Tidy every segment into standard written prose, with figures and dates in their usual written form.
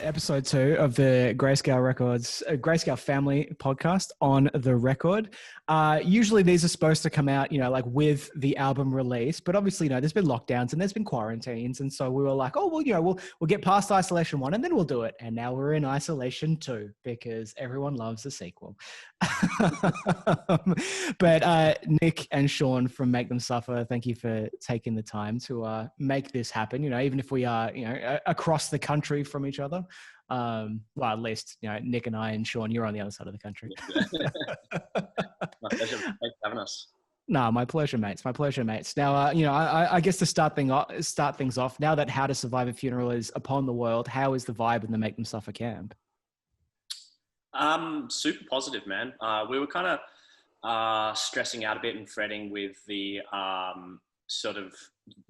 episode 2 of the Greyscale Records, Greyscale Family podcast on the record. Usually these are supposed to come out, like with the album release, but obviously, there's been lockdowns and there's been quarantines. And so we were like, oh, well, we'll get past isolation 1 and then we'll do it. And now we're in isolation 2 because everyone loves the sequel. But Nick and Sean from Make Them Suffer, thank you for taking the time to make this happen, even if we are, across the country from each other. Well, at least, Nick and I and Sean, you're on the other side of the country. My pleasure. Thanks for having us. No, my pleasure, mates. My pleasure, mates. Now, I guess to start things off, now that How to Survive a Funeral is upon the world, how is the vibe in the Make Them Suffer camp? Super positive, man. We were kind of stressing out a bit and fretting with the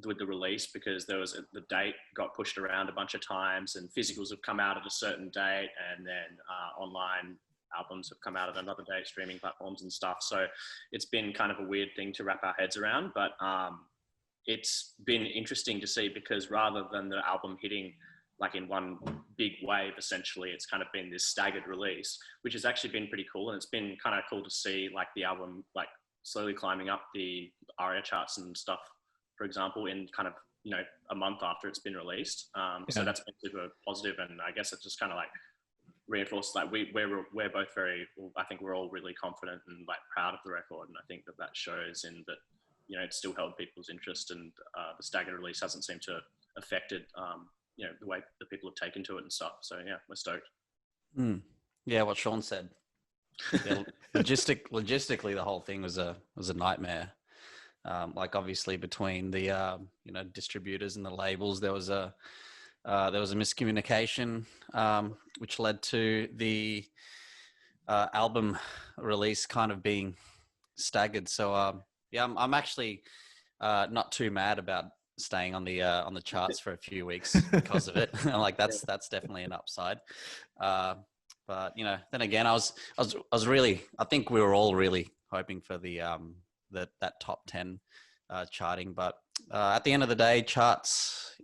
with the release because there was the date got pushed around a bunch of times and physicals have come out at a certain date and then online albums have come out at another date, streaming platforms and stuff. So it's been kind of a weird thing to wrap our heads around, but it's been interesting to see because rather than the album hitting like in one big wave, essentially, it's kind of been this staggered release, which has actually been pretty cool. And it's been kind of cool to see like the album like slowly climbing up the ARIA charts and stuff, for example, in kind of, a month after it's been released. So that's been super positive. And I guess it just kind of like reinforced like we're both I think we're all really confident and like proud of the record. And I think that shows in that, it's still held people's interest and the staggered release hasn't seemed to affected, the way that people have taken to it and stuff. So yeah, we're stoked. Yeah, what Sean said. Yeah, logistically, the whole thing was a nightmare. Like obviously between the distributors and the labels, there was a miscommunication, which led to the album release kind of being staggered. So I'm actually not too mad about staying on the charts for a few weeks because of it. Like that's definitely an upside. But then again, I think we were all really hoping for the that top 10 charting. But at the end of the day, charts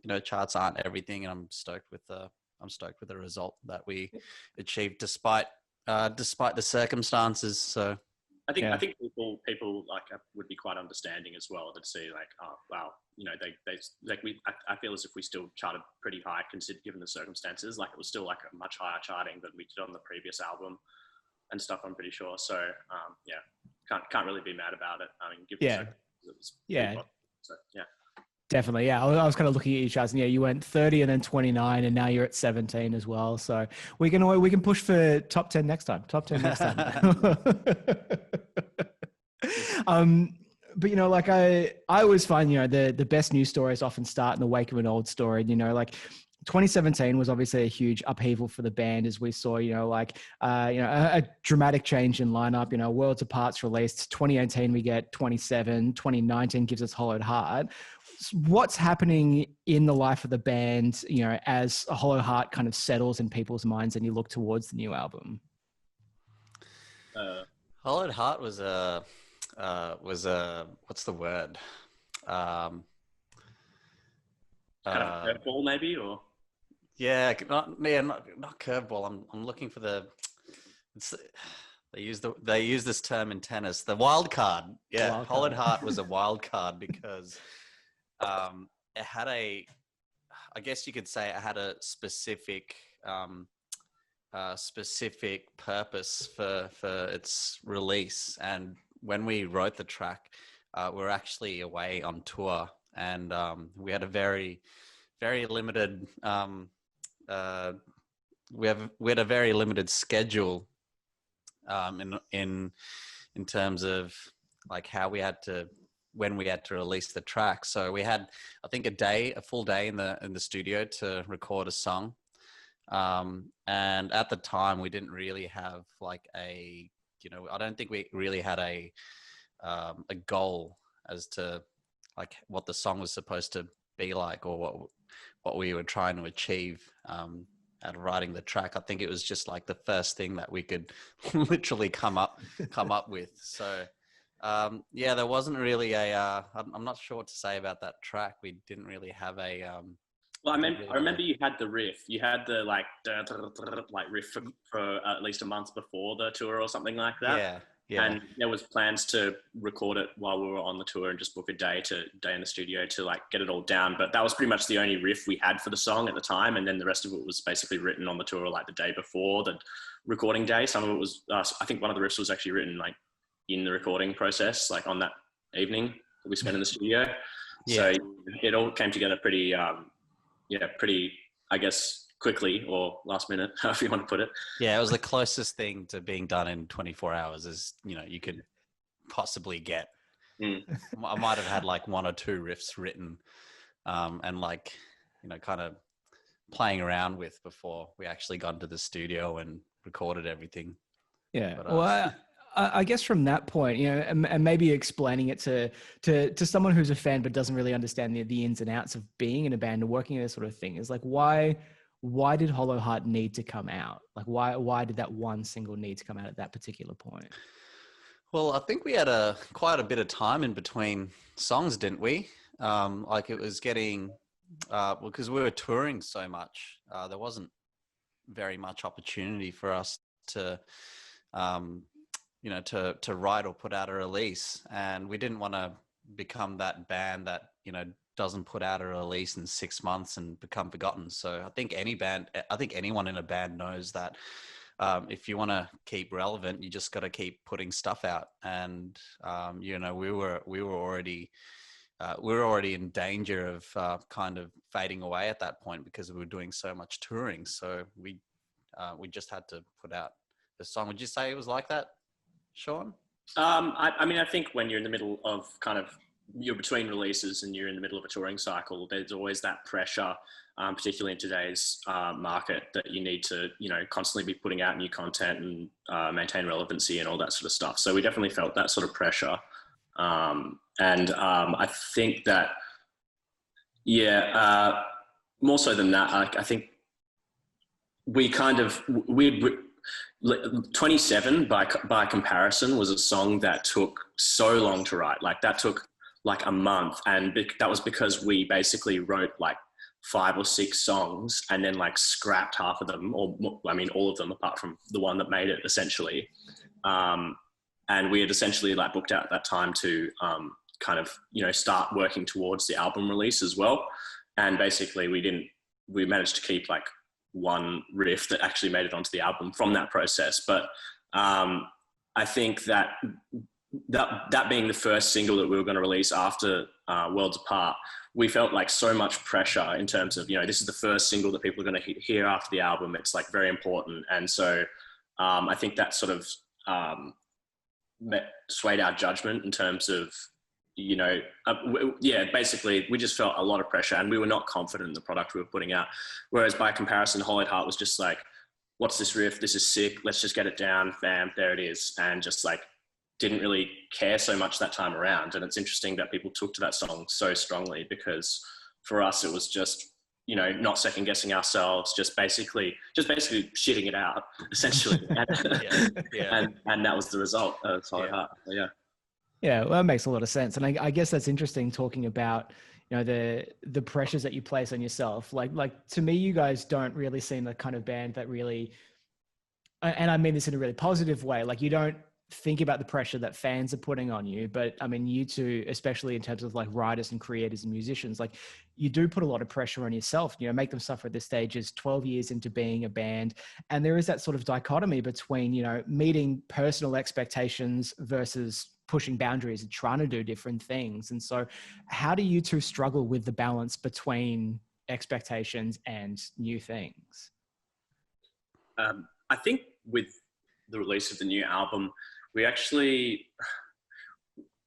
aren't everything, and I'm stoked with the result that we achieved despite the circumstances. So. I think people like would be quite understanding as well to see like, oh wow, I feel as if we still charted pretty high given the circumstances. Like it was still like a much higher charting than we did on the previous album and stuff. I'm pretty sure. So can't really be mad about it. I mean, So yeah. Definitely, yeah. I was kind of looking at you, Chaz, and yeah, you went 30 and then 29, and now you're at 17 as well. So we can push for top 10 next time. Top 10 next time. But like I always find the best news stories often start in the wake of an old story. Like 2017 was obviously a huge upheaval for the band as we saw, a dramatic change in lineup, Worlds Apart's released. 2018, we get 27, 2019 gives us Hollow Heart. What's happening in the life of the band, as a Hollow Heart kind of settles in people's minds and you look towards the new album? Hollow Heart was what's the word? Kind of curveball maybe, or? Yeah, not curveball. I'm looking for they use this term in tennis, the wild card. Yeah, Hollow Heart was a wild card because it had I guess you could say it had a specific purpose for its release. And when we wrote the track, we were actually away on tour, and we had a very, very limited we had a very limited schedule in terms of like when we had to release the track. So we had, I think, a full day in the studio to record a song. And at the time we didn't really have like I don't think we really had a goal as to like what the song was supposed to be like, or what we were trying to achieve out of writing the track. I think it was just like the first thing that we could literally come up with. So there wasn't really I'm not sure what to say about that track. We didn't really have a Well, I remember you had the riff. You had the like riff for at least a month before the tour or something like that. Yeah, yeah. And there was plans to record it while we were on the tour and just book a day in the studio to like get it all down. But that was pretty much the only riff we had for the song at the time. And then the rest of it was basically written on the tour like the day before the recording day. Some of it was, I think one of the riffs was actually written like in the recording process, like on that evening that we spent in the studio. Yeah. So it all came together pretty, I guess, quickly or last minute, however you want to put it. Yeah, it was the closest thing to being done in 24 hours as, you could possibly get. I might have had like one or two riffs written and like, kind of playing around with before we actually got into the studio and recorded everything. Yeah. But, I guess from that point, and maybe explaining it to someone who's a fan but doesn't really understand the ins and outs of being in a band and working in this sort of thing is like, why did Hollow Heart need to come out? Like, why did that one single need to come out at that particular point? Well, I think we had quite a bit of time in between songs, didn't we? Like it was getting, because we were touring so much, there wasn't very much opportunity for us to write or put out a release. And we didn't want to become that band that, doesn't put out a release in 6 months and become forgotten. So I think anyone in a band knows that if you want to keep relevant, you just got to keep putting stuff out. And, we were already in danger of kind of fading away at that point because we were doing so much touring. So we just had to put out the song. Would you say it was like that, Sean? I think when you're in the middle of you're between releases and you're in the middle of a touring cycle, there's always that pressure, particularly in today's market, that you need to, constantly be putting out new content and maintain relevancy and all that sort of stuff. So we definitely felt that sort of pressure. I think that, more so than that, I think we 27 by comparison was a song that took so long to write. Like that took like a month, and that was because we basically wrote like 5 or 6 songs and then like scrapped half of them, or all of them apart from the one that made it essentially. And we had essentially like booked out that time to start working towards the album release as well. And basically we managed to keep like one riff that actually made it onto the album from that process. But I think that being the first single that we were going to release after Worlds Apart, we felt like so much pressure in terms of, this is the first single that people are going to hear after the album. It's like very important. And so I think that sort of swayed our judgment in terms of, basically we just felt a lot of pressure and we were not confident in the product we were putting out. Whereas by comparison, Hollow Heart was just like, what's this riff? This is sick. Let's just get it down. Bam, there it is. And just like, didn't really care so much that time around. And it's interesting that people took to that song so strongly, because for us, it was just, not second guessing ourselves, just basically shitting it out essentially. And that was the result of Hollow Heart. Yeah. Yeah, well, that makes a lot of sense. And I guess that's interesting talking about, the pressures that you place on yourself. Like to me, you guys don't really seem the kind of band that really, and I mean this in a really positive way, like you don't think about the pressure that fans are putting on you. But I mean, you two, especially in terms of like writers and creators and musicians, like you do put a lot of pressure on yourself, Make Them Suffer at this stage is 12 years into being a band. And there is that sort of dichotomy between, meeting personal expectations versus pushing boundaries and trying to do different things. And so how do you two struggle with the balance between expectations and new things? I think with the release of the new album, we actually,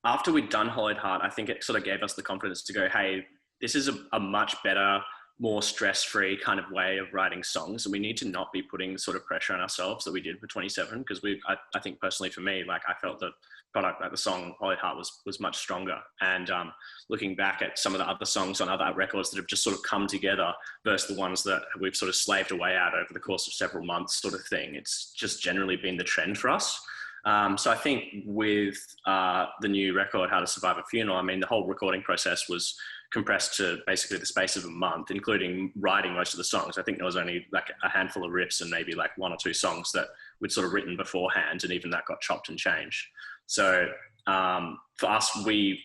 after we'd done Hollow Heart, I think it sort of gave us the confidence to go, hey, this is a much better, more stress-free kind of way of writing songs. And we need to not be putting the sort of pressure on ourselves that we did for 27. Because I think personally for me, like I felt the product, like the song Hollow Heart was much stronger. And looking back at some of the other songs on other records that have just sort of come together versus the ones that we've sort of slaved away at over the course of several months sort of thing, it's just generally been the trend for us. So I think with the new record, How to Survive a Funeral, I mean, the whole recording process was compressed to basically the space of a month, including writing most of the songs. I think there was only like a handful of riffs and maybe like 1 or 2 songs that we'd sort of written beforehand, and even that got chopped and changed. So for us, we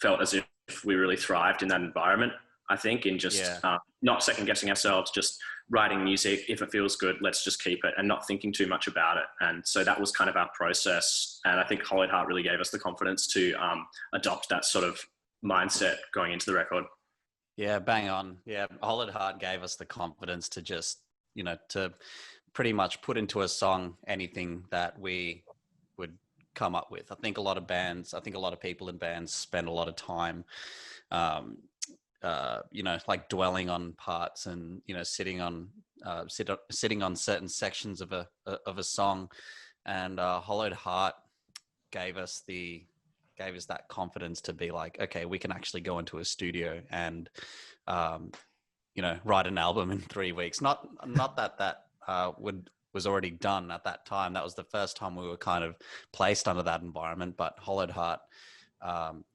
felt as if we really thrived in that environment, I think, in just not second guessing ourselves, just writing music. If it feels good, let's just keep it, and not thinking too much about it. And so that was kind of our process. And I think Hollowed Heart really gave us the confidence to adopt that sort of mindset going into the record. Yeah, bang on. Yeah, Hollowed Heart gave us the confidence to just, you know, to pretty much put into a song anything that we would come up with. I think a lot of people in bands spend a lot of time, you know, like dwelling on parts and, you know, sitting on certain sections of a song. And Hollowed Heart gave us that confidence to be like, okay, we can actually go into a studio and, you know, write an album in 3 weeks. Not that was already done at that time. That was the first time we were kind of placed under that environment, but Hollowed Heart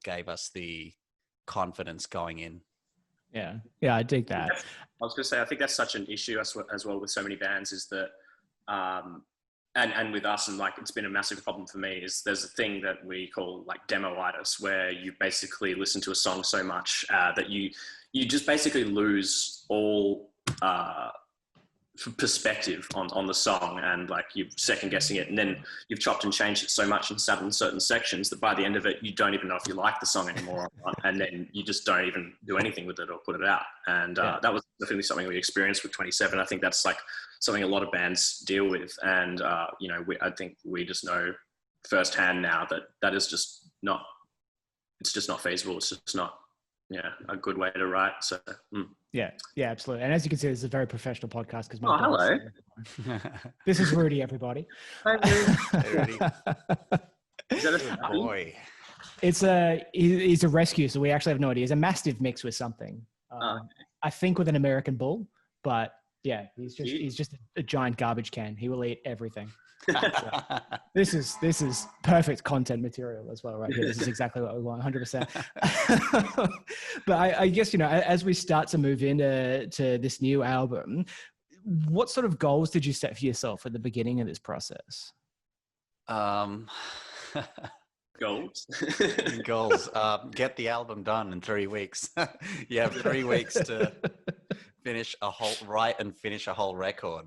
gave us the confidence going in. Yeah, I dig that. I was going to say, I think that's such an issue as well with so many bands, is that, and with us, and like it's been a massive problem for me, is there's a thing that we call like demo-itis, where you basically listen to a song so much that you just basically lose all perspective on the song, and like you're second guessing it, and then you've chopped and changed it so much and sat in certain sections that by the end of it you don't even know if you like the song anymore, and then you just don't even do anything with it or put it out. And that was definitely something we experienced with 27. I think that's like something a lot of bands deal with, and you know, I think we just know firsthand now that is just not, it's just not feasible. It's just not a good way to write. So yeah, absolutely. And as you can see, this is a very professional podcast because my hello. This is Rudy, everybody. Hi, Rudy. Hey, Rudy. Is that a Boy. He's a rescue, so we actually have no idea. He's a mastiff mixed with something. I think with an American bull, but yeah, he's just a giant garbage can. He will eat everything. So this is perfect content material as well, right here. This is exactly what we want, 100%. But I guess, you know, as we start to move into this new album, what sort of goals did you set for yourself at the beginning of this process? Goals. Get the album done in 3 weeks. You have 3 weeks to finish a whole record.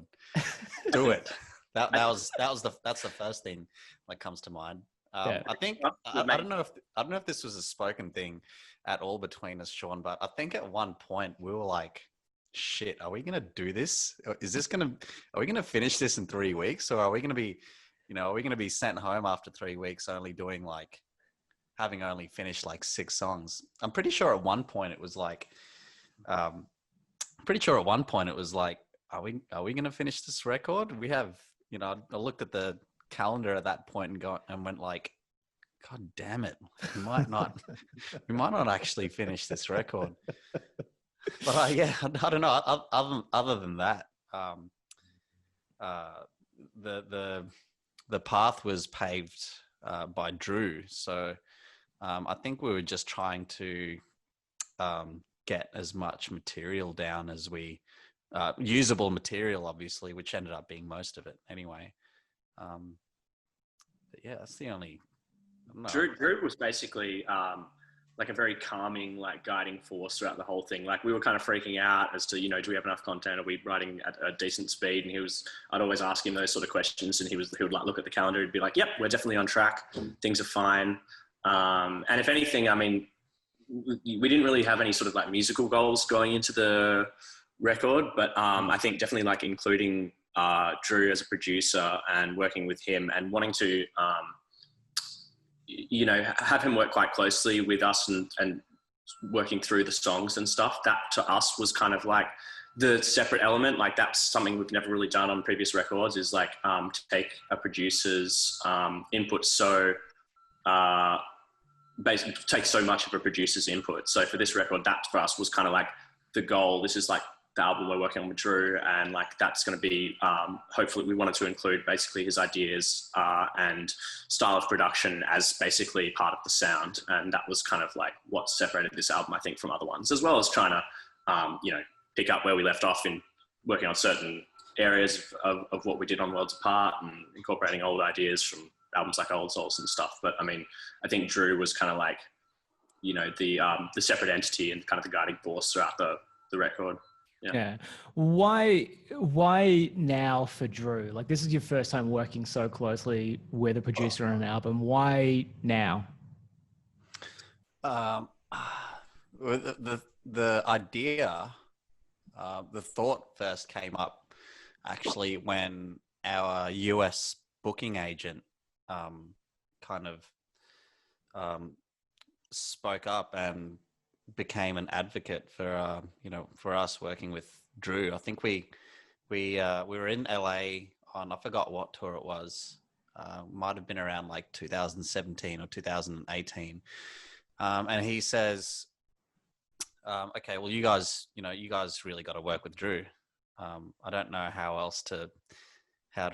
Do it. That's the first thing that comes to mind. I think I don't know if this was a spoken thing at all between us, Sean, but I think at one point we were like, shit, are we gonna do this? Are we gonna finish this in 3 weeks, or are we gonna be sent home after 3 weeks having only finished like 6 songs? I'm pretty sure at one point it was like, are we gonna finish this record? We have, you know, I looked at the calendar at that point and went like, God damn it, we might not actually finish this record. But I don't know. Other than that, the path was paved by Drew. So I think we were just trying to get as much material down as we. Usable material, obviously, which ended up being most of it anyway. But yeah, that's the only. Drew was basically like a very calming, like guiding force throughout the whole thing. Like we were kind of freaking out as to, you know, do we have enough content? Are we writing at a decent speed? And I'd always ask him those sort of questions, and he would like look at the calendar. He'd be like, "Yep, we're definitely on track. Things are fine." And if anything, I mean, we didn't really have any sort of like musical goals going into the record, but I think definitely like including Drew as a producer and working with him and wanting to you know, have him work quite closely with us and working through the songs and stuff, that to us was kind of like the separate element. Like that's something we've never really done on previous records, is like to take a producer's input basically take so much of a producer's input. So for this record, that for us was kind of like the goal. This is like the album we're working on with Drew, and like that's going to be hopefully we wanted to include basically his ideas and style of production as basically part of the sound, and that was kind of like what separated this album, I think, from other ones, as well as trying to pick up where we left off in working on certain areas of what we did on Worlds Apart and incorporating old ideas from albums like Old Souls and stuff. But I mean, I think Drew was kind of like the separate entity and kind of the guiding force throughout the record. Yeah. Why now for Drew? Like, this is your first time working so closely with a producer on an album. Why now? The idea, the thought first came up actually when our US booking agent kind of spoke up and became an advocate for for us working with Drew. I think we were in LA on, I forgot what tour it was. Might have been around like 2017 or 2018. And he says, okay, well, you guys really got to work with Drew. I don't know how to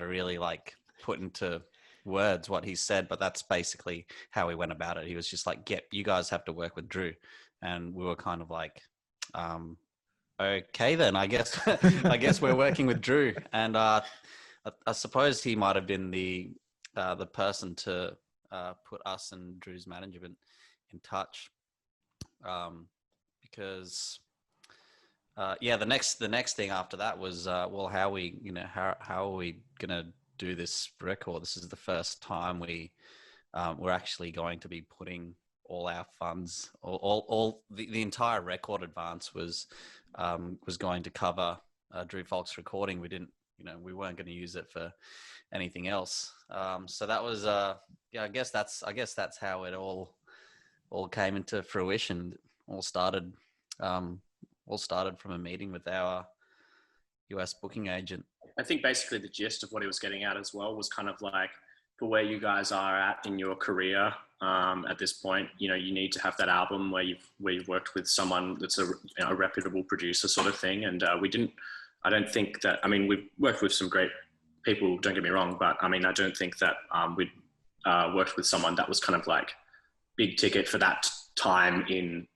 really like put into words what he said, but that's basically how he went about it. He was just like, you guys have to work with Drew. And we were kind of like, okay, then I guess, I guess we're working with Drew. And I suppose he might've been the person to put us and Drew's management in touch. Because the next thing after that was well, how are we gonna do this record? This is the first time we're actually going to be putting all our funds, all the entire record advance was going to cover Drew Folk's recording. We didn't, we weren't going to use it for anything else. So that was I guess that's how it all came into fruition. All started from a meeting with our US booking agent. I think basically the gist of what he was getting at as well was kind of like, for where you guys are at in your career at this point, you need to have that album where you've worked with someone that's a reputable producer sort of thing. And I don't think that, I mean, we've worked with some great people, don't get me wrong, but I mean, I don't think that we'd worked with someone that was kind of like big ticket for that time in,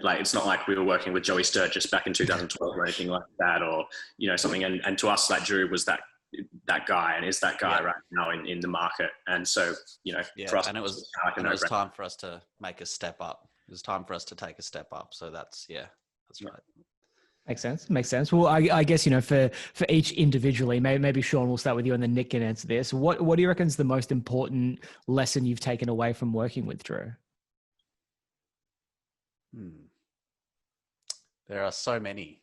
like, it's not like we were working with Joey Sturgis back in 2012 or anything like that, or, something. And to us, like, Drew was that guy and is that guy right now in the market. And so, for us, and it was time for us to make a step up. It was time for us to take a step up. So that's right. Makes sense. Well, I guess, for each individually, maybe Sean, we'll start with you and then Nick can answer this. What do you reckon is the most important lesson you've taken away from working with Drew? There are so many.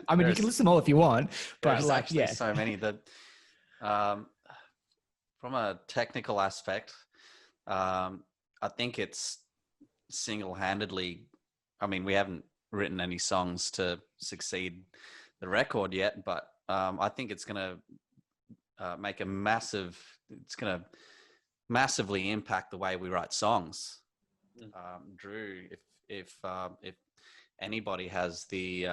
I mean, you can list them all if you want, but so many that, from a technical aspect, I think it's single-handedly, I mean, we haven't written any songs to succeed the record yet, but I think it's going to it's going to massively impact the way we write songs. Drew, if anybody has the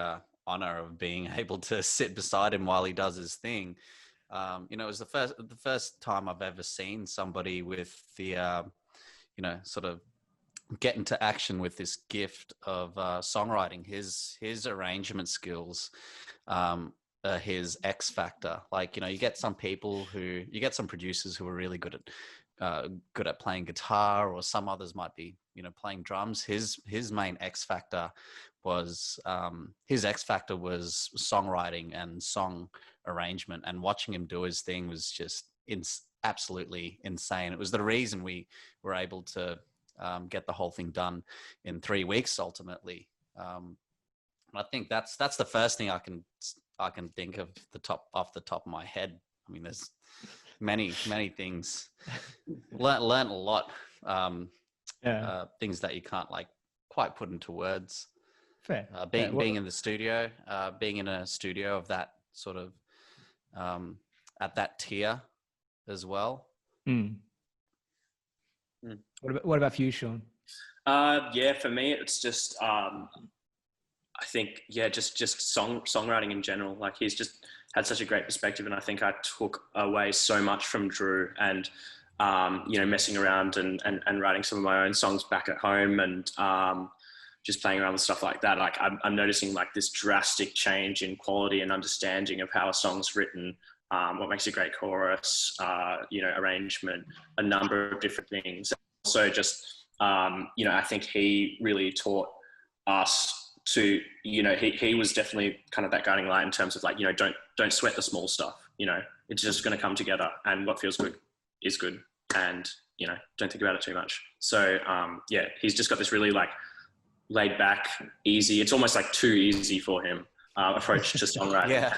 honor of being able to sit beside him while he does his thing, it was the first time I've ever seen somebody with the sort of get into action with this gift of songwriting. His arrangement skills, his X factor. Like, you get some producers who are really good at playing guitar, or some others might be playing drums. His main X factor was songwriting and song arrangement, and watching him do his thing was just absolutely insane. It was the reason we were able to get the whole thing done in 3 weeks ultimately. I think that's the first thing I can think of off the top of my head. I mean, there's many things. Learn a lot. Things that you can't like quite put into words. Fair. Being in the studio, being in a studio of that sort of at that tier as well. What about for you, Sean? For me, it's just I think, yeah, just songwriting in general. Like he's just had such a great perspective, and I think I took away so much from Drew, and messing around and writing some of my own songs back at home, and just playing around with stuff like that. Like I'm noticing like this drastic change in quality and understanding of how a song's written, what makes a great chorus, arrangement, a number of different things. Also just, I think he really taught us to, he was definitely kind of that guiding light in terms of like, don't sweat the small stuff, it's just going to come together, and what feels good is good, and, don't think about it too much. So, he's just got this really like laid back, easy, it's almost like too easy for him, approach to songwriting. Yeah.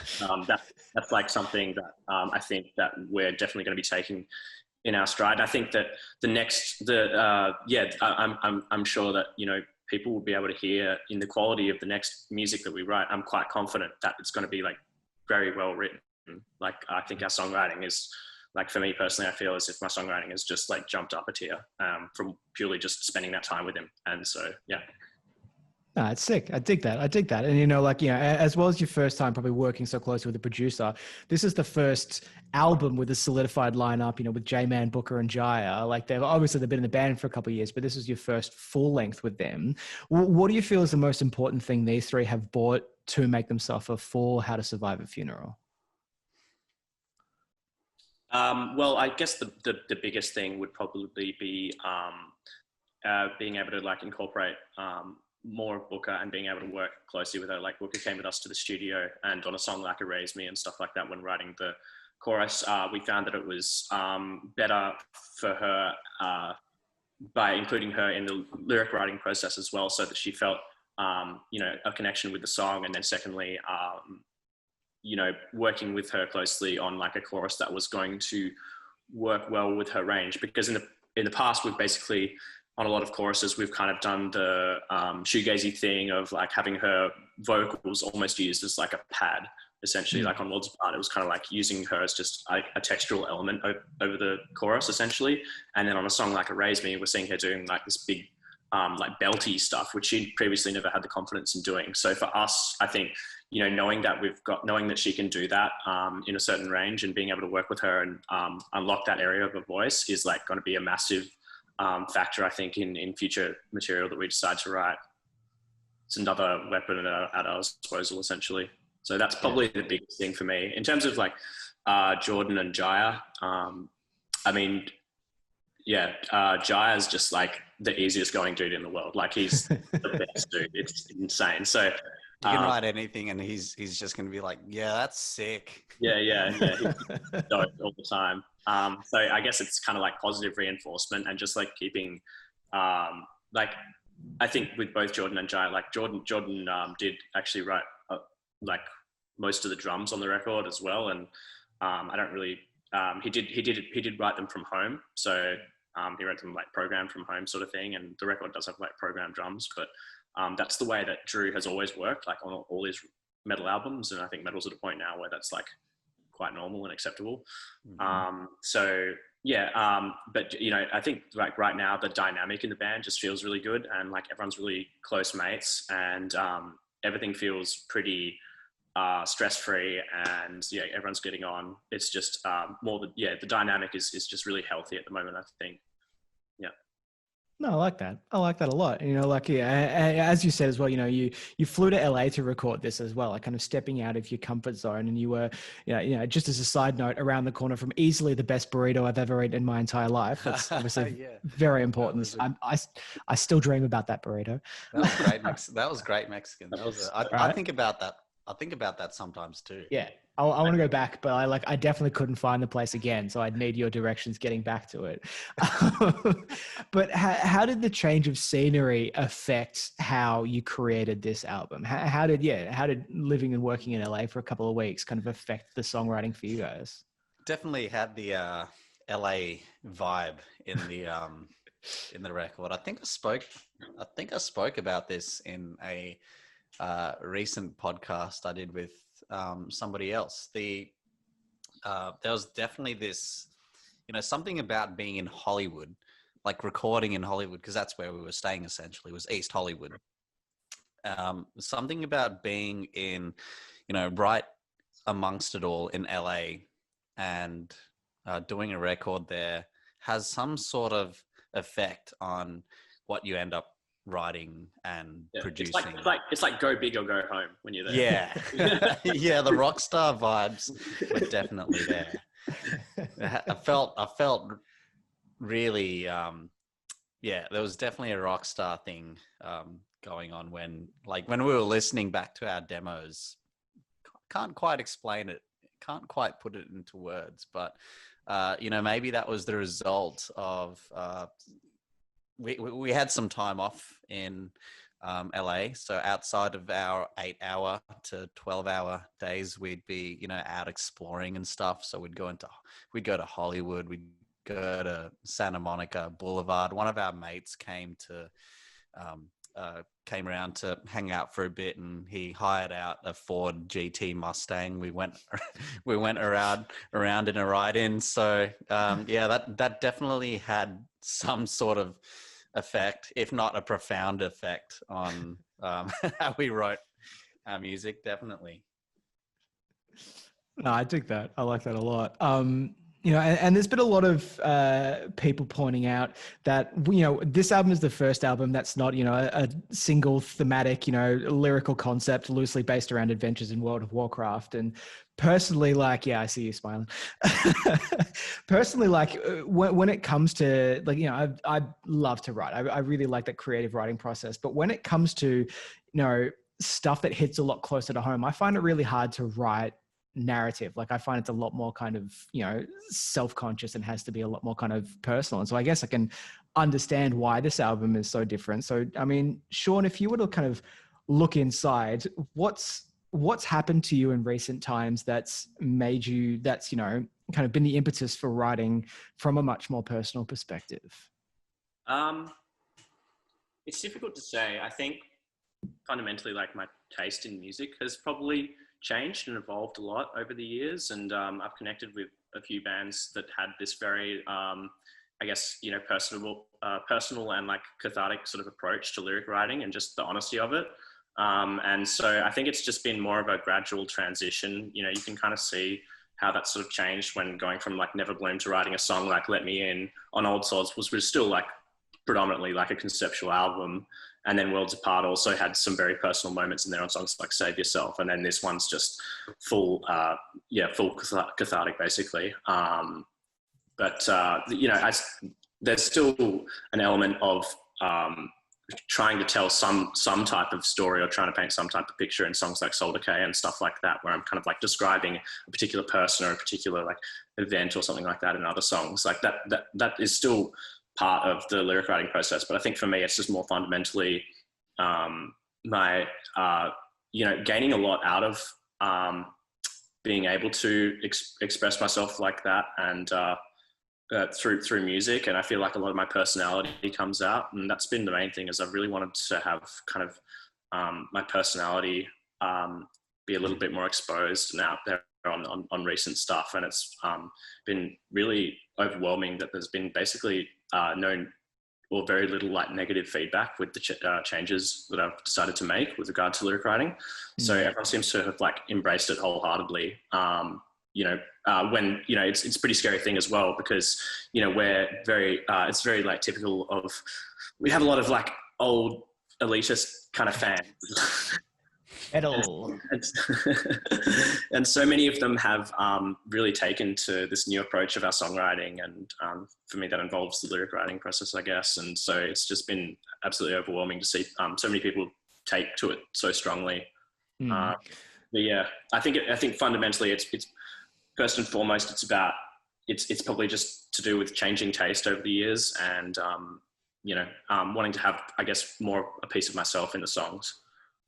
That's like something that I think that we're definitely going to be taking in our stride. I think that I'm sure that, people will be able to hear in the quality of the next music that we write. I'm quite confident that it's going to be like very well written. Like, I think our songwriting is like, for me personally, I feel as if my songwriting has just like jumped up a tier, from purely just spending that time with him. And so, yeah. No, it's sick. I dig that. And, as well as your first time probably working so closely with a producer, this is the first album with a solidified lineup, with J-Man, Booker, and Jaya. Like, they've been in the band for a couple of years, but this is your first full length with them. What do you feel is the most important thing these three have brought to make themselves for How to Survive a Funeral? Well, I guess the biggest thing would probably be being able to like incorporate more of Booker and being able to work closely with her. Like, Booker came with us to the studio, and on a song like Erase Me and stuff like that, when writing the chorus, we found that it was better for her by including her in the lyric writing process as well, so that she felt a connection with the song. And then secondly, working with her closely on like a chorus that was going to work well with her range, because in the past, we've basically, on a lot of choruses, we've kind of done the shoegazy thing of like having her vocals almost used as like a pad, essentially. Like on Worlds Apart, it was kind of like using her as just like a textural element over the chorus, essentially. And then on a song like Erase Me, we're seeing her doing like this big like belty stuff, which she'd previously never had the confidence in doing. So for us, I think, knowing that she can do that in a certain range, and being able to work with her and unlock that area of her voice is like going to be a massive factor, I think, in future material that we decide to write. It's another weapon at our disposal, essentially. So that's probably the biggest thing for me. In terms of like Jordan and Jaya, Jaya's just like the easiest going dude in the world. Like, he's the best dude. It's insane. So you can write anything, and he's just going to be like, yeah, that's sick. Yeah. He's dope all the time. So I guess it's kind of like positive reinforcement, and just like keeping, like, I think with both Jordan and Jaya, like Jordan did actually write like most of the drums on the record as well. And I don't really, he did write them from home. So he wrote them like programmed from home sort of thing. And the record does have like programmed drums, but that's the way that Drew has always worked, like on all his metal albums. And I think metal's at a point now where that's like quite normal and acceptable. But I think like right now the dynamic in the band just feels really good, and like everyone's really close mates, and everything feels pretty stress-free, and everyone's getting on. It's just the dynamic is just really healthy at the moment, I think. No, I like that. I like that a lot. As you said as well, you flew to LA to record this as well, like kind of stepping out of your comfort zone. And you were, just as a side note, around the corner from easily the best burrito I've ever eaten in my entire life. That's obviously very important. I still dream about that burrito. That was great. That was great Mexican. I think about that. I think about that sometimes too. Yeah. I want to go back, but I definitely couldn't find the place again. So I'd need your directions getting back to it. But how did the change of scenery affect how you created this album? How did living and working in LA for a couple of weeks kind of affect the songwriting for you guys? Definitely had the LA vibe in the record. I think I spoke about this in a recent podcast I did with somebody else. There was definitely this, something about being in Hollywood, like recording in Hollywood, because that's where we were staying essentially, was East Hollywood. something about being in, right amongst it all in LA and doing a record there has some sort of effect on what you end up writing and producing. It's like go big or go home when you're there. Yeah. Yeah, the rock star vibes were definitely there. I felt really, there was definitely a rock star thing going on when we were listening back to our demos. Can't quite explain it. Can't quite put it into words, but maybe that was the result of we had some time off in LA. So outside of our 8-hour to 12-hour days, we'd be, out exploring and stuff. So we'd go to Hollywood, we'd go to Santa Monica Boulevard. One of our mates came around to hang out for a bit, and he hired out a Ford GT Mustang. We went around in a ride-in. So that definitely had some sort of effect, if not a profound effect, on how we wrote our music. Definitely. No, I dig that. I like that a lot. And there's been a lot of people pointing out that, this album is the first album that's not, a single thematic, lyrical concept loosely based around adventures in World of Warcraft. And personally, I see you smiling. Personally, when it comes to, I love to write. I really like that creative writing process. But when it comes to, stuff that hits a lot closer to home, I find it really hard to write narrative. I find it's a lot more kind of, self-conscious and has to be a lot more kind of personal. And so I guess I can understand why this album is so different. So, I mean, Sean, if you were to kind of look inside, what's happened to you in recent times that's kind of been the impetus for writing from a much more personal perspective? It's difficult to say. I think fundamentally, my taste in music has probably changed and evolved a lot over the years, and I've connected with a few bands that had this very personal and cathartic sort of approach to lyric writing and just the honesty of it, and so I think it's just been more of a gradual transition. You can kind of see how that sort of changed when going from Never Bloom to writing a song like Let Me In on Old Swords, was still predominantly a conceptual album. And then Worlds Apart also had some very personal moments in there on songs like Save Yourself. And then this one's just full cathartic, basically. There's still an element of trying to tell some type of story or trying to paint some type of picture in songs like Soul Decay and stuff like that, where I'm kind of describing a particular person or a particular event or something like that in other songs. That is still part of the lyric writing process. But I think for me, it's just more fundamentally gaining a lot out of being able to express myself like that, and through music. And I feel like a lot of my personality comes out, and that's been the main thing, is I've really wanted to have kind of my personality be a little bit more exposed and out there on recent stuff. And it's been really overwhelming that there's been basically no or very little negative feedback with the changes that I've decided to make with regard to lyric writing. So everyone seems to have embraced it wholeheartedly. When it's a pretty scary thing as well, because we're very it's very typical of, we have a lot of old elitist kind of fans. Metal. And so many of them have really taken to this new approach of our songwriting, and for me that involves the lyric writing process, I guess. And so it's just been absolutely overwhelming to see so many people take to it so strongly. But yeah, I think fundamentally it's first and foremost it's probably just to do with changing taste over the years, and wanting to have, I guess, more a piece of myself in the songs.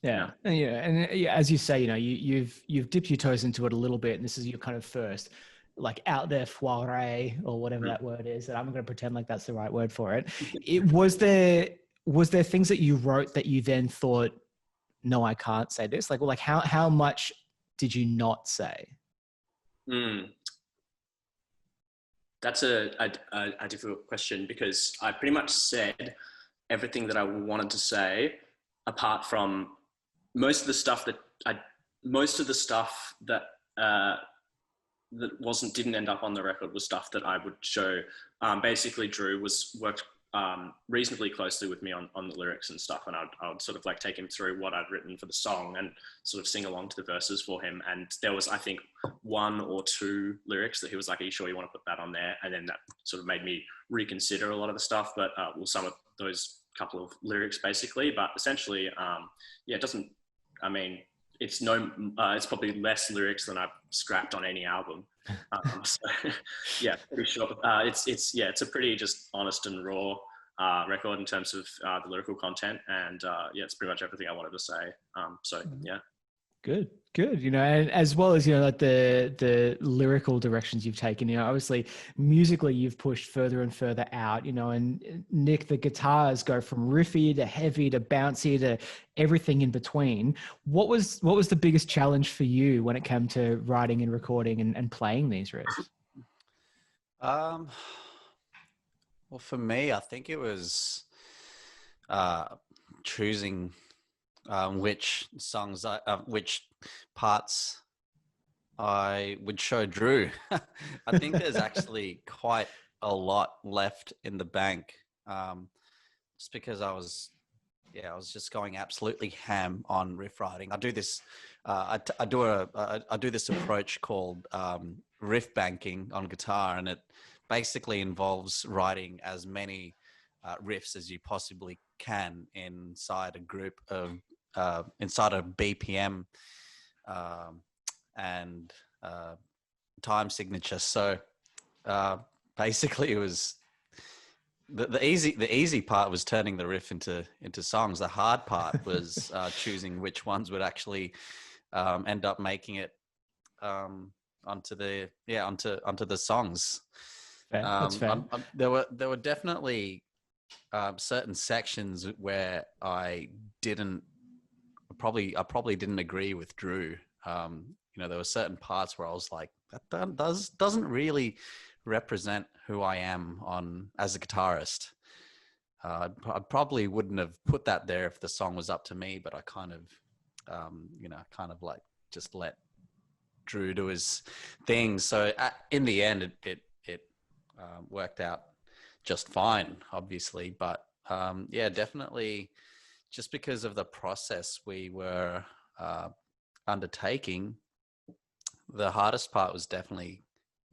Yeah. And as you say, you've dipped your toes into it a little bit, and this is your kind of first out there foray, or whatever that word is, and I'm going to pretend that's the right word for it. Was there things that you wrote that you then thought, no, I can't say this? How much did you not say? That's a difficult question, because I pretty much said everything that I wanted to say, apart from most of the stuff that I, most of the stuff that didn't end up on the record was stuff that I would show. Basically, Drew worked reasonably closely with me on the lyrics and stuff, and I would sort of like take him through what I'd written for the song and sort of sing along to the verses for him. And there was, I think, 1 or 2 lyrics that he was like, "Are you sure you want to put that on there?" And then that sort of made me reconsider a lot of the stuff. But some of those couple of lyrics basically, but essentially, yeah, it doesn't. I mean, it's it's probably less lyrics than I've scrapped on any album. So, yeah, pretty sure. It's a pretty just honest and raw record in terms of the lyrical content, and yeah, it's pretty much everything I wanted to say. So yeah. Good. And as well as, like the lyrical directions you've taken, obviously musically you've pushed further and further out, and Nick, the guitars go from riffy to heavy to bouncy to everything in between. What was the biggest challenge for you when it came to writing and recording and playing these riffs? Well, for me, I think it was choosing which songs, which parts I would show Drew. I think there's actually quite a lot left in the bank, just because I was just going absolutely ham on riff writing. I do this, I do this approach called riff banking on guitar, and it basically involves writing as many riffs as you possibly can inside a group of inside a BPM and time signature. So basically, it was the easy part was turning the riff into songs. The hard part was choosing which ones would actually end up making it onto the songs. Fair. That's fair. There were definitely certain sections where I probably didn't agree with Drew. There were certain parts where I was like, that doesn't really represent who I am as a guitarist. I probably wouldn't have put that there if the song was up to me, but I kind of like just let Drew do his thing. So in the end, it worked out just fine, obviously. But yeah, definitely, just because of the process we were undertaking, the hardest part was definitely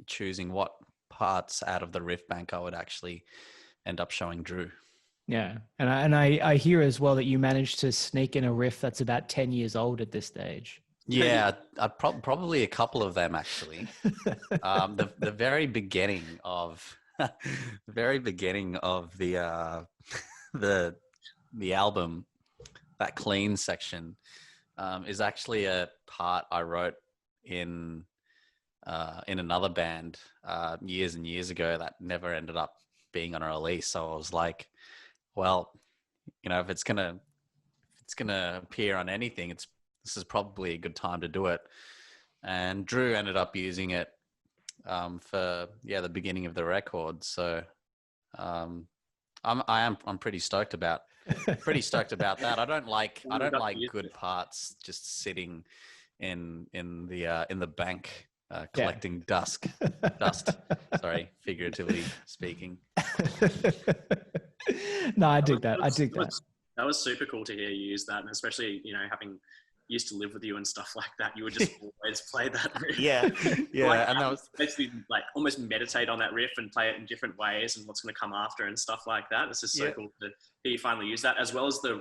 choosing what parts out of the riff bank I would actually end up showing Drew. Yeah. And I hear as well that you managed to sneak in a riff that's about 10 years old at this stage. Yeah, probably a couple of them actually. The very beginning of the album, that clean section, is actually a part I wrote in another band years and years ago that never ended up being on a release. So I was like, well, if it's gonna appear on anything, this is probably a good time to do it. And Drew ended up using it for the beginning of the record. So I'm pretty stoked about that. I don't like good parts just sitting in the bank collecting dust. Sorry, figuratively speaking. No, I dig that. That was super cool to hear you use that, and especially having used to live with you and stuff like that, you would just always play that riff. Yeah. Like, and that was basically like almost meditate on that riff and play it in different ways and what's going to come after and stuff like that. It's just so cool to hear you finally use that, as well as the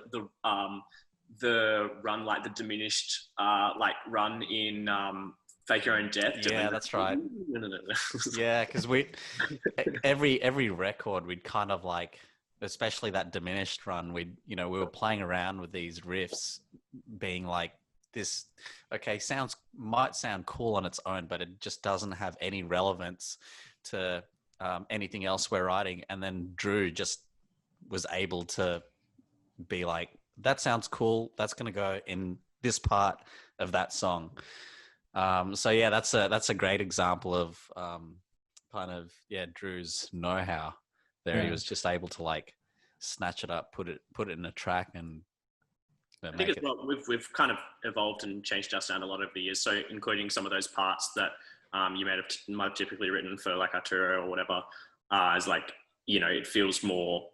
run, like the diminished like run in Fake Your Own Death. Yeah, that's right. Yeah, because every record we'd kind of like, especially that diminished run, we were playing around with these riffs, being like, this might sound cool on its own, but it just doesn't have any relevance to anything else we're writing. And then Drew just was able to be like, that sounds cool, that's going to go in this part of that song. So yeah, that's a great example of Drew's know-how there. He was just able to like snatch it up, put it in a track, and I think as well, we've kind of evolved and changed our sound a lot over the years. So including some of those parts that you might have typically written for like Arturo or whatever, is like, you know, it feels more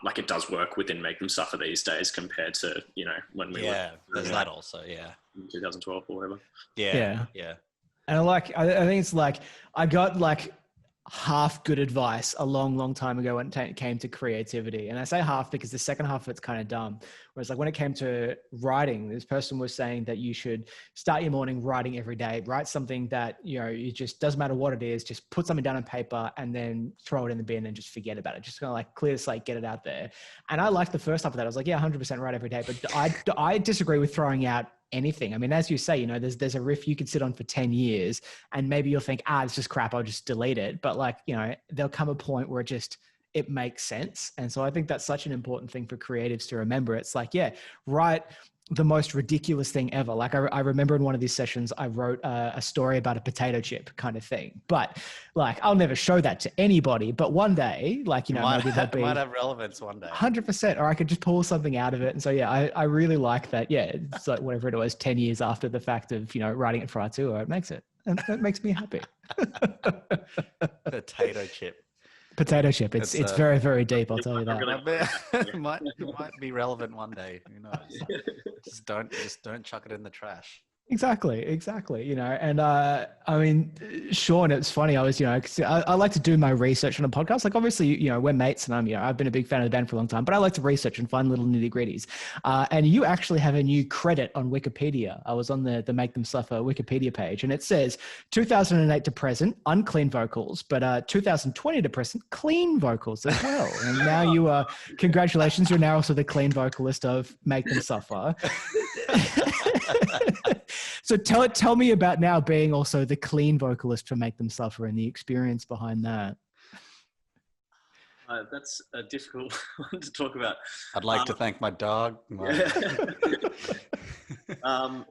like it does work within Make Them Suffer these days compared to, you know, when we were there's that also, in 2012 or whatever. Yeah. And I think it's like, I got like half good advice a long time ago when it came to creativity. And I say half because the second half of it's kind of dumb. Whereas like when it came to writing, this person was saying that you should start your morning writing every day, write something that, you know, it just doesn't matter what it is, just put something down on paper and then throw it in the bin and just forget about it. Just kind of like clear the slate, get it out there. And I liked the first half of that. I was like, yeah, 100% write every day. But I disagree with throwing out anything. I mean, as you say, you know, there's a riff you could sit on for 10 years and maybe you'll think, it's just crap, I'll just delete it. But like, you know, there'll come a point where it makes sense. And so I think that's such an important thing for creatives to remember. It's like, yeah, write the most ridiculous thing ever. Like I remember in one of these sessions, I wrote a story about a potato chip kind of thing, but like, I'll never show that to anybody, but one day, like, you know, maybe there'll be might have relevance one day. 100%, or I could just pull something out of it. And so, yeah, I really like that. Yeah. It's like whatever it was, 10 years after the fact of, you know, writing it for Arturo, it makes me happy. Potato chip. Potato chip. It's very, very deep. I'll tell you that. It might be relevant one day. Who knows? Just don't chuck it in the trash. Exactly. You know, and I mean, Sean, it's funny. I was, you know, 'cause I like to do my research on a podcast. Like, obviously, you know, we're mates, and I've been a big fan of the band for a long time. But I like to research and find little nitty gritties. And you actually have a new credit on Wikipedia. I was on the Make Them Suffer Wikipedia page, and it says 2008 to present, unclean vocals, but 2020 to present, clean vocals as well. And now you are, congratulations, you're now also the clean vocalist of Make Them Suffer. So tell me about now being also the clean vocalist for Make Them Suffer and the experience behind that. That's a difficult one to talk about. I'd like to thank my dog.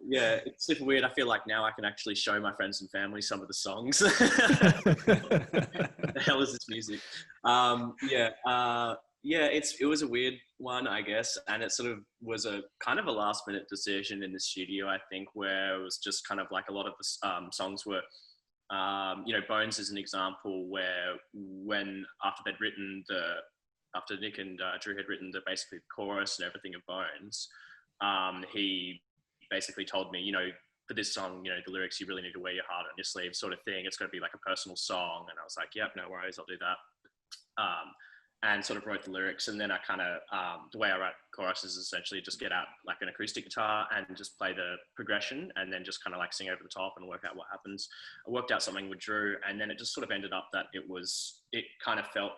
Yeah, it's super weird. I feel like now I can actually show my friends and family some of the songs. What the hell is this music? It was a weird one, I guess, and it sort of was a kind of a last minute decision in the studio, I think, where it was just kind of like a lot of the songs were, you know, Bones is an example where after Nick and Drew had written basically the chorus and everything of Bones, he basically told me, you know, for this song, you know, the lyrics, you really need to wear your heart on your sleeve sort of thing. It's got to be like a personal song. And I was like, yep, no worries, I'll do that. And sort of wrote the lyrics. And then I kind of, the way I write choruses is essentially just get out like an acoustic guitar and just play the progression and then just kind of like sing over the top and work out what happens. I worked out something with Drew, and then it just sort of ended up that it kind of felt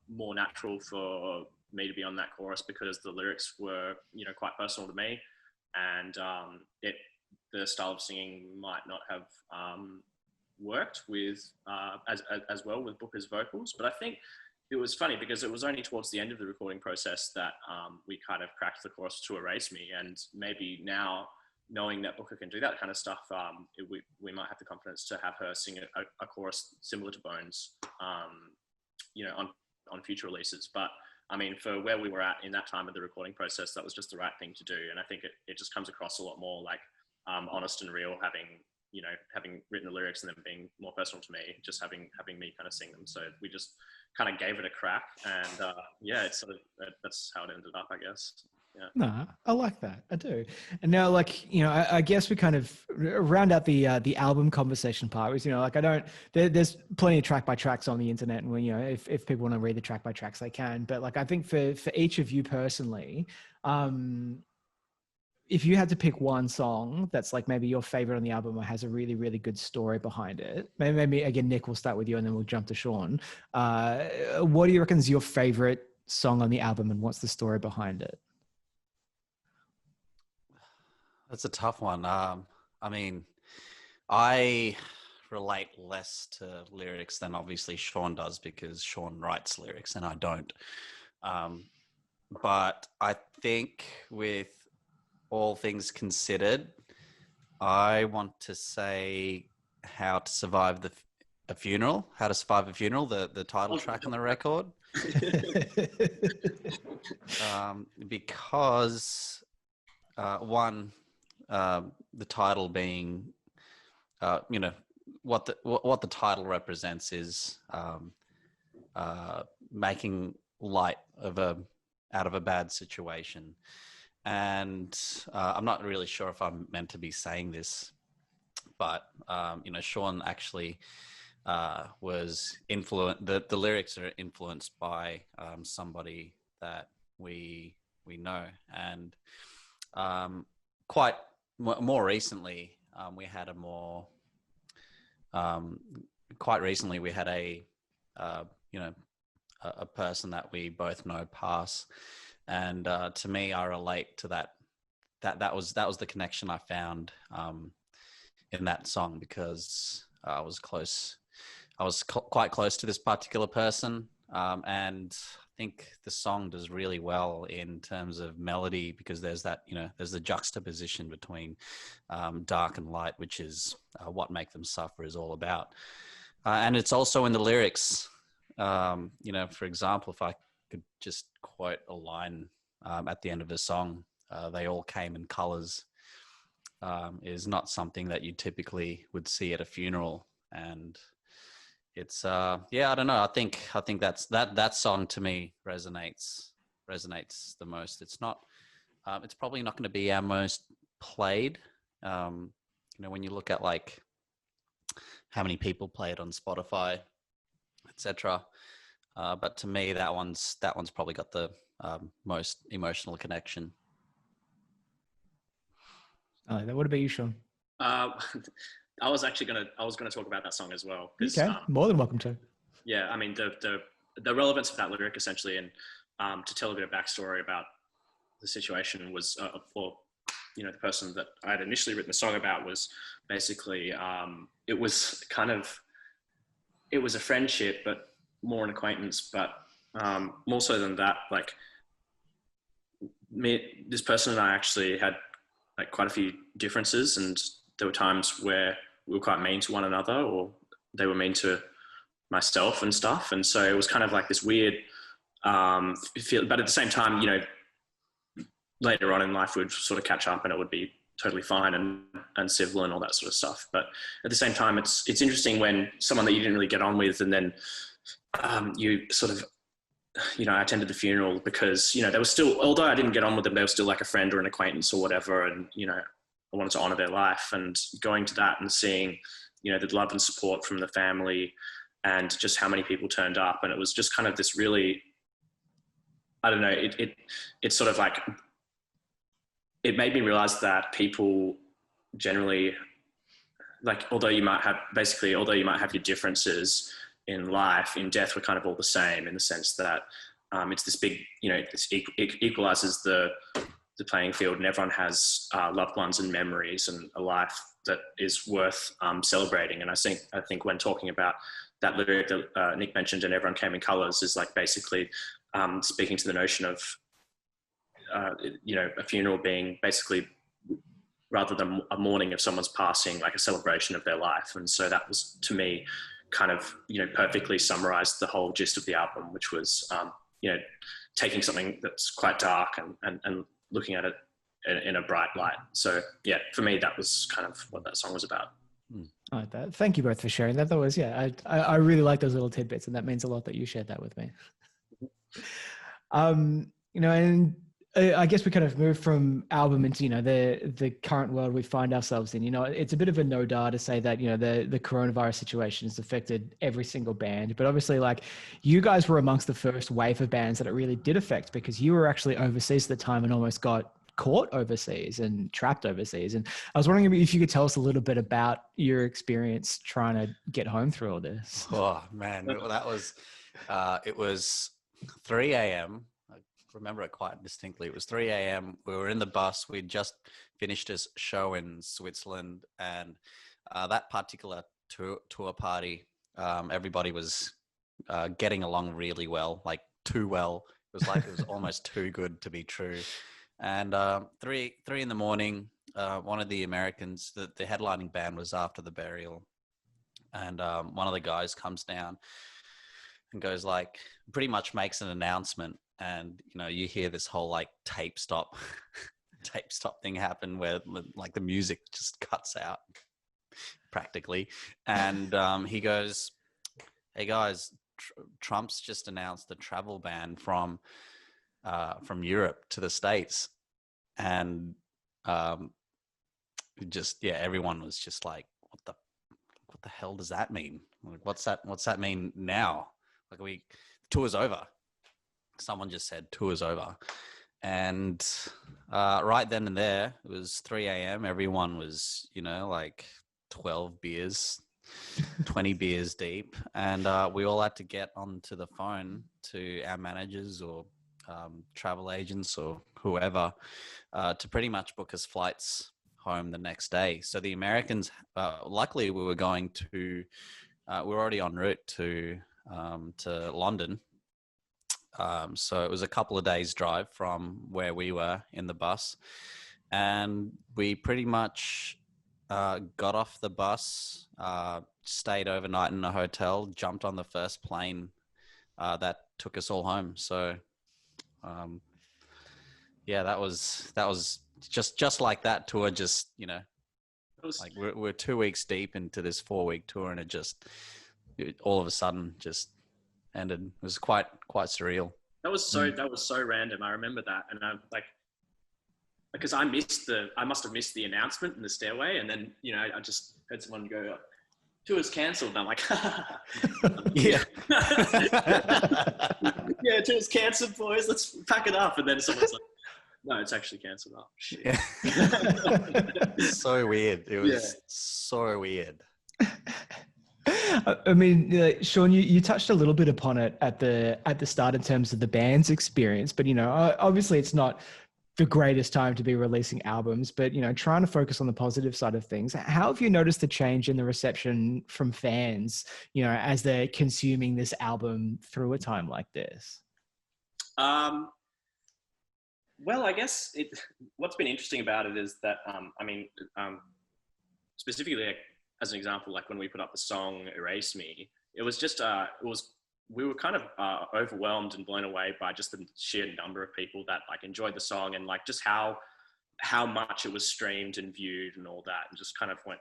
more natural for me to be on that chorus because the lyrics were, you know, quite personal to me. And the style of singing might not have worked with as well with Booker's vocals. But I think it was funny because it was only towards the end of the recording process that we kind of cracked the chorus to Erase Me. And maybe now, knowing that Booker can do that kind of stuff, we might have the confidence to have her sing a chorus similar to Bones, you know, on future releases. But I mean, for where we were at in that time of the recording process, that was just the right thing to do. And I think it just comes across a lot more like honest and real, having written the lyrics and them being more personal to me, just having me kind of sing them. So we just kind of gave it a crack, and it's sort of that's how it ended up, I guess. Yeah. No, I like that. I do. And now, like, you know, I guess we kind of round out the album conversation part. Was, you know, like there's plenty of track by tracks on the internet, and when, you know, if people want to read the track by tracks, they can. But like, I think for each of you personally, if you had to pick one song that's like maybe your favorite on the album or has a really, really good story behind it, maybe again, Nick, we'll start with you and then we'll jump to Sean. What do you reckon is your favorite song on the album and what's the story behind it? That's a tough one. I mean, I relate less to lyrics than obviously Sean does because Sean writes lyrics and I don't. But I think with all things considered, I want to say How to Survive a funeral, How to Survive a Funeral, the title track on the record. Because one, the title being, you know, what the title represents is making light out of a bad situation. And I'm not really sure if I'm meant to be saying this, but you know, Sean actually was influenced. The lyrics are influenced by somebody that we know, and quite more recently, we had a more quite recently we had a you know, a person that we both know pass, and to me, I relate to that. That was the connection I found in that song, because I was close. I was quite close to this particular person, and I think the song does really well in terms of melody, because there's that, you know, there's the juxtaposition between dark and light, which is what Make Them Suffer is all about. And it's also in the lyrics. You know, for example, if I could just quote a line at the end of the song, they all came in colors, is not something that you typically would see at a funeral. And it's yeah, I don't know. I think that song to me resonates the most. It's not. It's probably not going to be our most played. You know, when you look at like how many people play it on Spotify, etc. But to me, that one's probably got the most emotional connection. What about you, Sean? I was gonna talk about that song as well. Okay, more than welcome to. Yeah, I mean the relevance of that lyric essentially, and to tell a bit of backstory about the situation was, or you know, the person that I had initially written the song about was basically it was a friendship, but more an acquaintance, but more so than that, like this person and I actually had like quite a few differences, and there were times where we were quite mean to one another, or they were mean to myself and stuff. And so it was kind of like this weird feel, but at the same time, you know, later on in life we'd sort of catch up and it would be totally fine and civil and all that sort of stuff. But at the same time, it's interesting when someone that you didn't really get on with, and then you sort of, you know, I attended the funeral because, you know, they were still, although I didn't get on with them, they were still like a friend or an acquaintance or whatever. And, you know, I wanted to honor their life, and going to that and seeing, you know, the love and support from the family and just how many people turned up. And it was just kind of this really, I don't know, it's sort of like, it made me realize that people generally, like, although you might have your differences in life, in death, we're kind of all the same, in the sense that it's this big, you know, it equalizes the playing field, and everyone has loved ones and memories and a life that is worth celebrating. And I think when talking about that lyric that Nick mentioned, and everyone came in colors, is like basically speaking to the notion of, you know, a funeral being basically, rather than a mourning of someone's passing, like a celebration of their life. And so that was, to me, kind of, you know, perfectly summarized the whole gist of the album, which was, you know, taking something that's quite dark and looking at it in a bright light. So yeah, for me, that was kind of what that song was about. I like that. Thank you both for sharing that. That was, yeah, I really like those little tidbits, and that means a lot that you shared that with me. You know, and I guess we kind of moved from album into, you know, the current world we find ourselves in. You know, it's a bit of a no-da to say that, you know, the coronavirus situation has affected every single band, but obviously, like, you guys were amongst the first wave of bands that it really did affect, because you were actually overseas at the time and almost got caught overseas and trapped overseas. And I was wondering if you could tell us a little bit about your experience trying to get home through all this. Oh man, that was it was 3 a.m. remember it quite distinctly. It was 3 a.m. We were in the bus. We'd just finished a show in Switzerland, and that particular tour party, everybody was getting along really well, like too well. It was almost too good to be true. And 3 in the morning, one of the Americans, the headlining band was After the Burial, And one of the guys comes down and goes like, pretty much makes an announcement, and you hear this whole like tape stop thing happen where like the music just cuts out practically, and he goes, "Hey guys, Trump's just announced the travel ban from Europe to the States," and everyone was just like, what the hell does that mean? Like, what's that mean now? Like, tour's over. Someone just said tour's over. And right then and there, it was 3 a.m. Everyone was, like 12 beers, 20 beers deep. And we all had to get onto the phone to our managers or travel agents or whoever to pretty much book us flights home the next day. So the Americans, luckily we were going to, we're already en route to London. So it was a couple of days drive from where we were in the bus, and we pretty much got off the bus, stayed overnight in a hotel, jumped on the first plane that took us all home. So that was just like that tour. Just like we're 2 weeks deep into this 4-week tour, and it all of a sudden just ended. It was quite surreal. That was so random. I remember that, and I'm like, because I must have missed the announcement in the stairway, and then I just heard someone go, "Tour's cancelled," and I'm like, yeah, yeah, tour's cancelled, boys. Let's pack it up. And then someone's like, "No, it's actually cancelled." Oh shit! Yeah. So weird. It was so weird. I mean, Sean, you touched a little bit upon it at the start in terms of the band's experience, but obviously it's not the greatest time to be releasing albums, but trying to focus on the positive side of things. How have you noticed the change in the reception from fans, as they're consuming this album through a time like this? Well, I guess what's been interesting about it is that specifically, like, as an example, like when we put up the song "Erase Me," it was just we were kind of overwhelmed and blown away by just the sheer number of people that like enjoyed the song, and like just how much it was streamed and viewed and all that, and just kind of went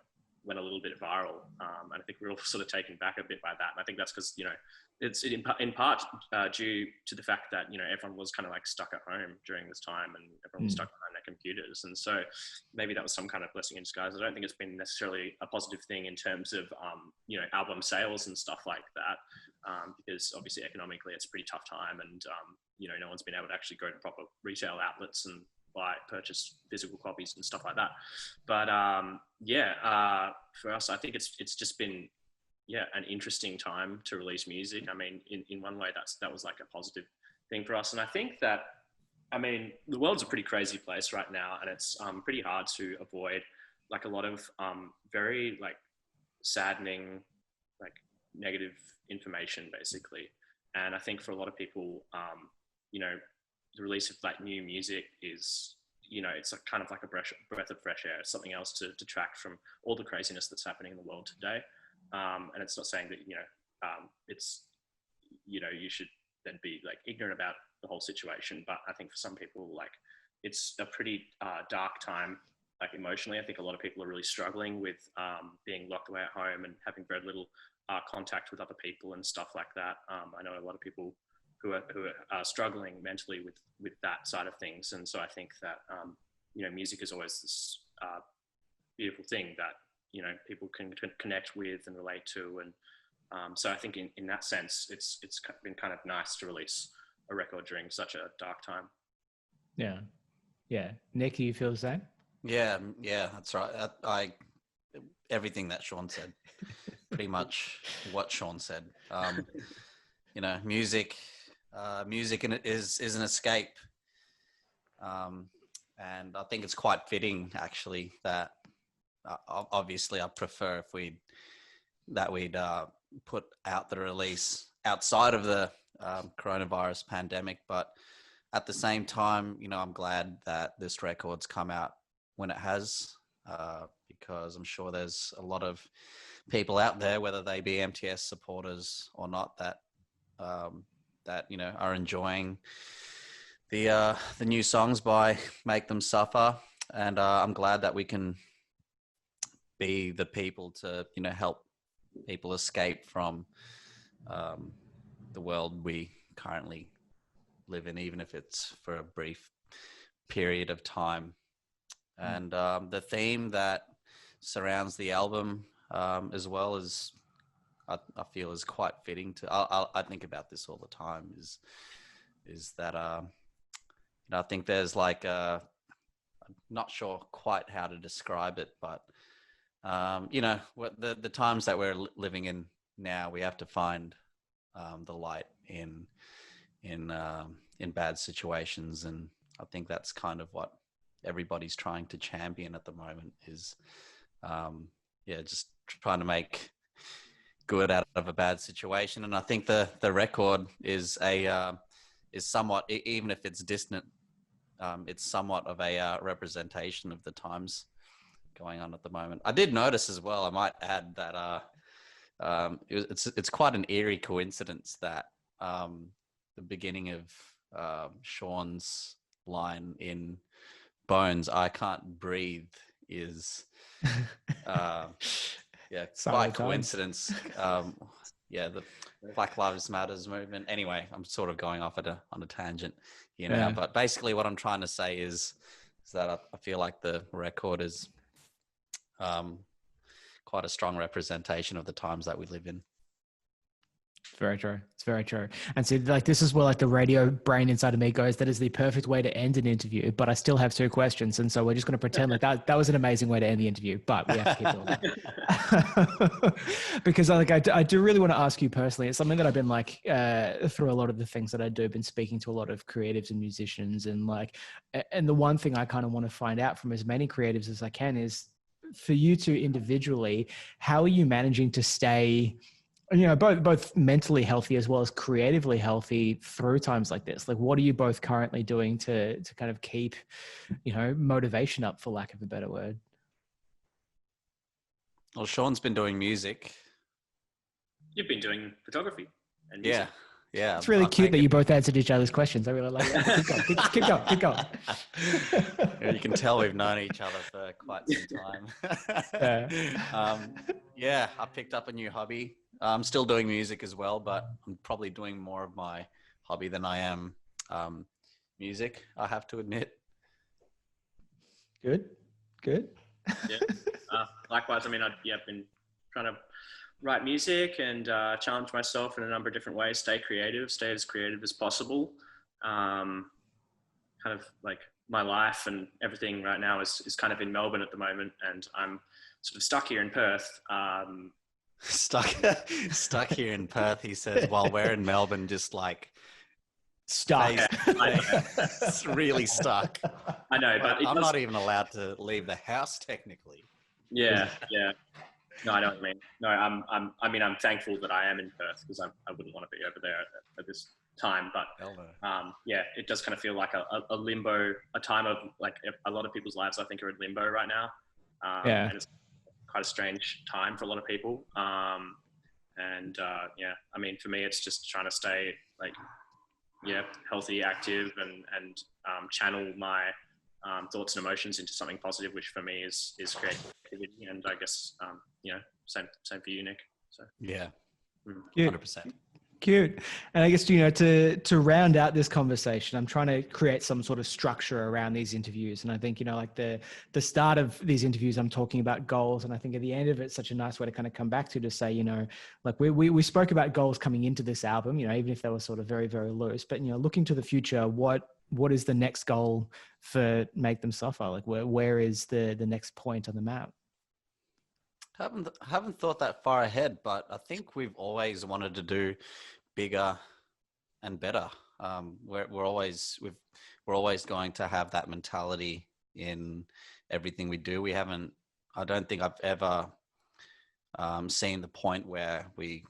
a little bit viral. And I think we're all sort of taken back a bit by that. And I think that's because it's in part due to the fact that everyone was kind of like stuck at home during this time, and everyone was stuck behind their computers, and so maybe that was some kind of blessing in disguise. I don't think it's been necessarily a positive thing in terms of album sales and stuff like that, because obviously economically it's a pretty tough time, and no one's been able to actually go to proper retail outlets and purchase physical copies and stuff like that. But for us, I think it's just been an interesting time to release music. I mean, in one way that was like a positive thing for us. And I think that, I mean, the world's a pretty crazy place right now, and it's pretty hard to avoid like a lot of very like saddening, like negative information basically. And I think for a lot of people, the release of like new music is, it's like kind of like a breath of fresh air. It's something else to detract from all the craziness that's happening in the world today. And it's not saying that, it's, you should then be like ignorant about the whole situation. But I think for some people, like, it's a pretty dark time, like emotionally. I think a lot of people are really struggling with being locked away at home and having very little contact with other people and stuff like that. I know a lot of people who are struggling mentally with that side of things. And so I think that, music is always this beautiful thing that, people can connect with and relate to. And so I think in that sense, it's been kind of nice to release a record during such a dark time. Yeah. Yeah. Nick, do you feel the same? Yeah, that's right. I everything that Sean said, pretty much what Sean said. Music is an escape, and I think it's quite fitting actually that obviously I prefer if we'd put out the release outside of the coronavirus pandemic, but at the same time, I'm glad that this record's come out when it has, because I'm sure there's a lot of people out there, whether they be MTS supporters or not, that are enjoying the new songs by Make Them Suffer, and I'm glad that we can be the people to help people escape from the world we currently live in, even if it's for a brief period of time. And the theme that surrounds the album, as well as I feel is quite fitting to. I think about this all the time. Is that I think there's like I'm not sure quite how to describe it, but what the times that we're living in now, we have to find the light in bad situations, and I think that's kind of what everybody's trying to champion at the moment is just trying to make good out of a bad situation. And I think the record is somewhat, even if it's distant, it's somewhat of a representation of the times going on at the moment. I did notice as well, I might add that it's quite an eerie coincidence that the beginning of Sean's line in Bones, "I can't breathe," is quite coincidence. The Black Lives Matters movement. Anyway, I'm sort of going off on a tangent here now, but basically what I'm trying to say is that I feel like the record is quite a strong representation of the times that we live in. It's very true. It's very true. And so like, this is where like the radio brain inside of me goes, that is the perfect way to end an interview, but I still have 2 questions. And so we're just going to pretend like that was an amazing way to end the interview, but we have to keep doing that. Because I do really want to ask you personally, it's something that I've been like, through a lot of the things that I do, been speaking to a lot of creatives and musicians, and the one thing I kind of want to find out from as many creatives as I can is, for you two individually, how are you managing to stay, both mentally healthy as well as creatively healthy through times like this? Like, what are you both currently doing to kind of keep, motivation up, for lack of a better word? Well, Sean's been doing music. You've been doing photography and music. Yeah. It's really cute that you both answered each other's questions. I really like that. Keep going. You can tell we've known each other for quite some time. I picked up a new hobby. I'm still doing music as well, but I'm probably doing more of my hobby than I am music, I have to admit. Good. Yeah. Likewise, I mean, I've been trying to write music and challenge myself in a number of different ways, stay as creative as possible. Kind of like my life and everything right now is kind of in Melbourne at the moment, and I'm sort of stuck here in Perth. Stuck here in Perth, he says, while we're in Melbourne, just like stuck. It's really stuck. I know, but I'm not even allowed to leave the house technically. Yeah. No, I know what you mean. No, I'm thankful that I am in Perth, because I wouldn't want to be over there at this time. But it does kind of feel like a limbo, a time of like a lot of people's lives, I think, are in limbo right now. And it's quite a strange time for a lot of people. I mean, for me, it's just trying to stay like, healthy, active, and channel my thoughts and emotions into something positive, which for me is creativity. And I guess, same for you, Nick. So 100%. Cute. And I guess, to round out this conversation, I'm trying to create some sort of structure around these interviews. And I think, like the start of these interviews, I'm talking about goals. And I think at the end of it, it's such a nice way to kind of come back to say, like we spoke about goals coming into this album, even if they were sort of very, very loose, but, looking to the future, what is the next goal for Make Them Suffer? Like where is the next point on the map? Haven't thought that far ahead, but I think we've always wanted to do bigger and better. We're always going to have that mentality in everything we do. I don't think I've ever seen the point where we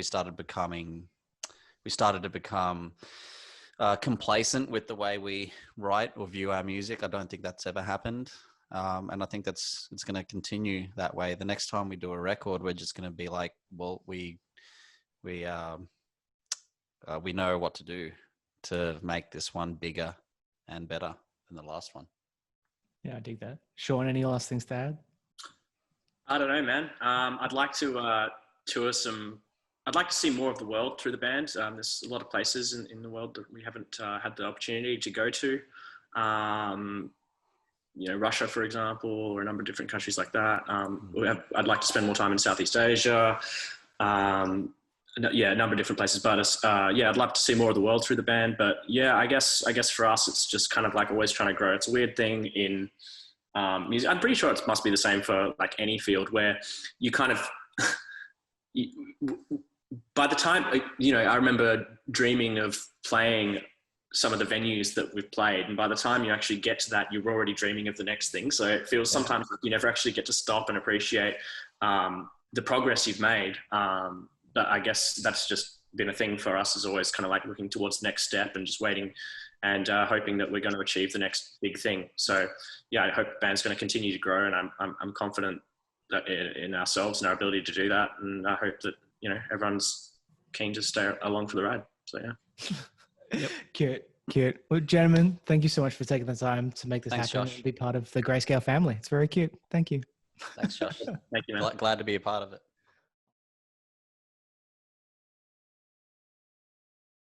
started to become complacent with the way we write or view our music. I don't think that's ever happened. And I think it's going to continue that way. The next time we do a record, we're just going to be like, well, we know what to do to make this one bigger and better than the last one. Yeah, I dig that. Sean, any last things to add? I don't know, man. I'd like to tour some. I'd like to see more of the world through the band. There's a lot of places in the world that we haven't had the opportunity to go to. Russia, for example, or a number of different countries like that. I'd like to spend more time in Southeast Asia. A number of different places. But I'd love to see more of the world through the band. But yeah, I guess for us, it's just kind of like always trying to grow. It's a weird thing in music. I'm pretty sure it must be the same for like any field where you kind of, by the time, I remember dreaming of playing some of the venues that we've played, and by the time you actually get to that, you're already dreaming of the next thing. So it feels sometimes like you never actually get to stop and appreciate the progress you've made. But I guess that's just been a thing for us, is always kind of like looking towards the next step and just waiting and hoping that we're going to achieve the next big thing. So yeah, I hope the band's going to continue to grow, and I'm confident that in ourselves and our ability to do that. And I hope that, everyone's keen to stay along for the ride. So yeah. Yep. Cute. Well, gentlemen, thank you so much for taking the time to make this Thanks, happen Josh. and be part of the Greyscale family. It's very cute. Thank you. Thanks, Josh. Thank you, man. Glad to be a part of it.